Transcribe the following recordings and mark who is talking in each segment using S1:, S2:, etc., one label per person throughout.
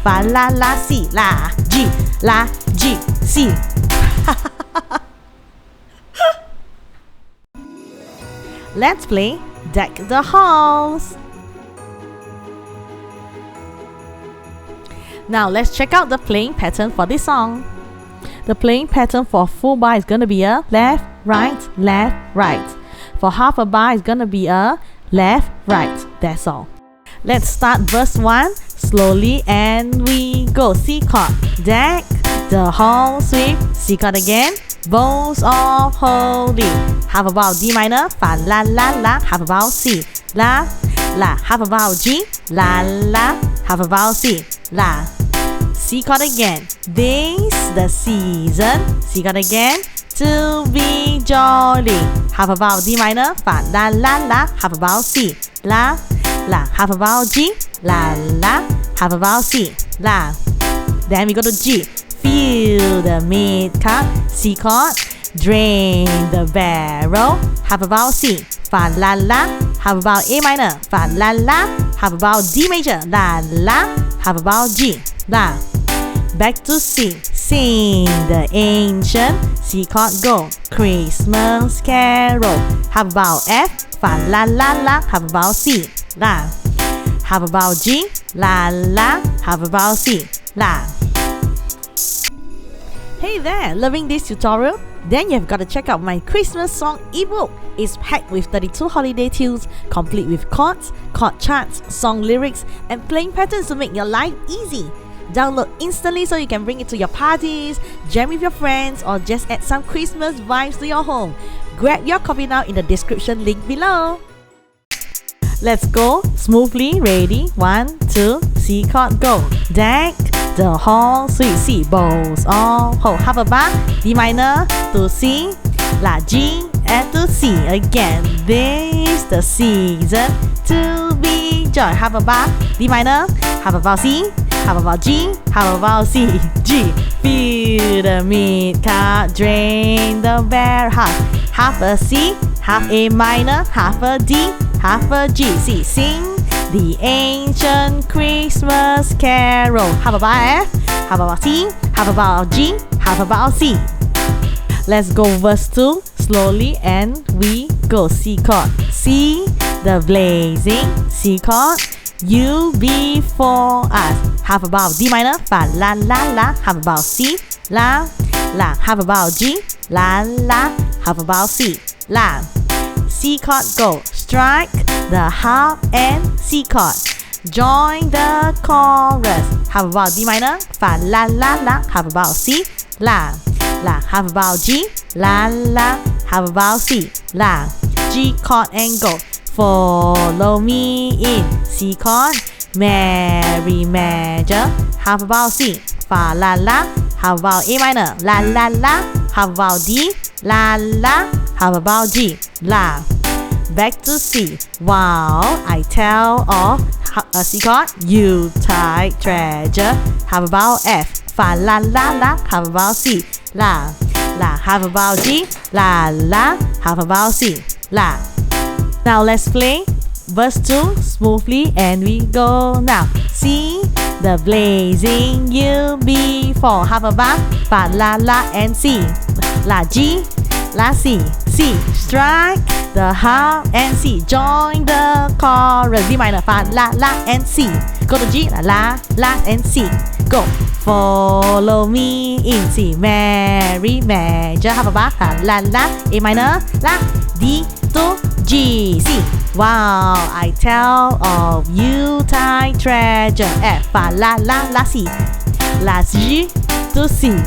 S1: fa la la si la G C. Let's play Deck the Halls. Now let's check out the playing pattern for this song. The playing pattern for full bar is gonna be a left, right, left, right. For half a bar is gonna be a left, right. That's all. Let's start verse 1 slowly and we go. C chord, deck the halls with C chord again, bows of holy. Half a bar D minor, fa la la la. Half a bar C, la la. Half a bar G, la la. Half a bar C, la. C chord again, this the season. C chord again, to be jolly. Half a bar D minor, fa la la la. Half a bar C, la la. Half a bar G, la la. Half a bar C, la. Then we go to G, fill the mid cup. C chord, drain the barrel. Half a bar C, fa la la. Half a bar A minor, fa la la. Half a bar D major, la la. Half a bar G, la. Back to C, sing the ancient. C chord go, Christmas carol. Half a bar F, fa la la la. Half a bar C, la. Half a bar G, la la. Half a bar C, la. Hey there, loving this tutorial? Then you've got to check out my Christmas song ebook. It's packed with 32 holiday tunes, complete with chords, chord charts, song lyrics, and playing patterns to make your life easy. Download instantly so you can bring it to your parties, jam with your friends, or just add some Christmas vibes to your home. Grab your copy now in the description link below. Let's go smoothly. Ready? 1, 2, C chord go. Deck the halls with C, bows of hold. Half a bar D minor to C, la G and to C again. This the season to be joy. Half a bar D minor, half a bar C, half a bar G, half a bar C, G. Fill the mid card, drain the barrel. Half a C, half A minor, half a D, half a G, C. Sing the ancient Christmas carol. Half a bar F, half a bar C, half a bar G, half a bar C. Let's go verse 2 slowly and we go. C chord, see the blazing. C chord, you before us. Half a bar D minor, fa la la la. Half a bar C, la la. Half a bar G, la la. Half a bar C, la. C chord go, strike the harp and C chord, join the chorus. Half a bar D minor, fa la la la. Half a bar C, la la. Half a bar G, la la. Half a bar C, la. G chord and go, follow me in. C chord, merry major. Half a bar C, fa la la. Half a bar A minor, la la la. Half a bar D, la la. Half a bar G, la. Back to C, wow, I tell all. C chord, Yuletide treasure. Half a bar F, fa la la la. Half a bar C, la la. Half a bar G, la la. Half a bar C, la. Now let's play verse 2 smoothly and we go now. See the blazing you before. Half a bar, fa la la and C, la G, la C, C. Strike the harp and C, join the chorus. D minor, fa la la and C. Go to G, la la and C. Go, follow me in. C, merry major. Half a bar, fa la la. A minor, la D to G, C. Wow, I tell of Yuletide treasure. F, fa la la la C, la G to C.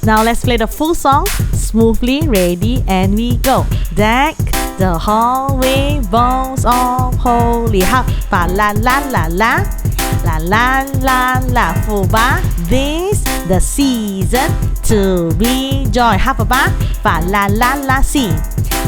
S1: Now let's play the full song smoothly. Ready and we go. Deck the hallway, bones of holy. Half, fa la la la la. La la la la. Full bar, this the season to be joy. Half a bar, fa la la la C,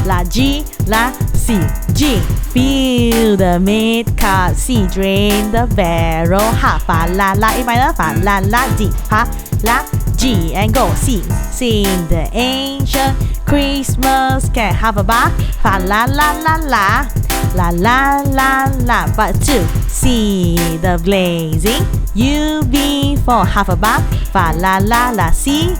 S1: la G, la C, G. Fill the mid card. C, drain the barrel. Ha, fa la la. A minor, fa la la D, ha la G and go. C, sing the ancient Christmas carol. Half a bar. Fa la la la la. La la la la. Part 2. C, the blazing UB4. Half a bar. Fa la la la. C,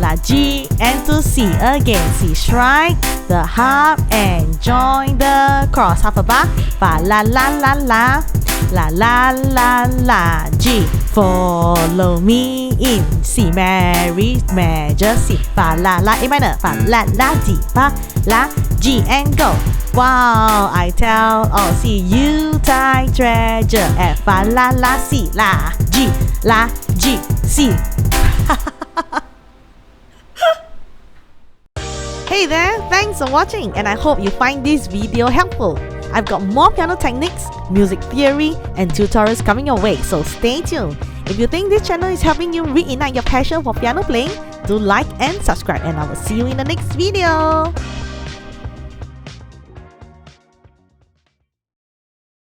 S1: La G and to C again. C, strike the harp and join the cross. Half a bar. Fa la la la la. La la la la. G, follow me in C, Mary major C. Fa la la A minor. Fa la la D. Fa la G and go. Wow, I tell all C, Yuletide treasure. F, fa la la C. La G C. Hey there, thanks for watching and I hope you find this video helpful. I've got more piano techniques, music theory and tutorials coming your way, so stay tuned. If you think this channel is helping you reignite your passion for piano playing, do like and subscribe and I will see you in the next video.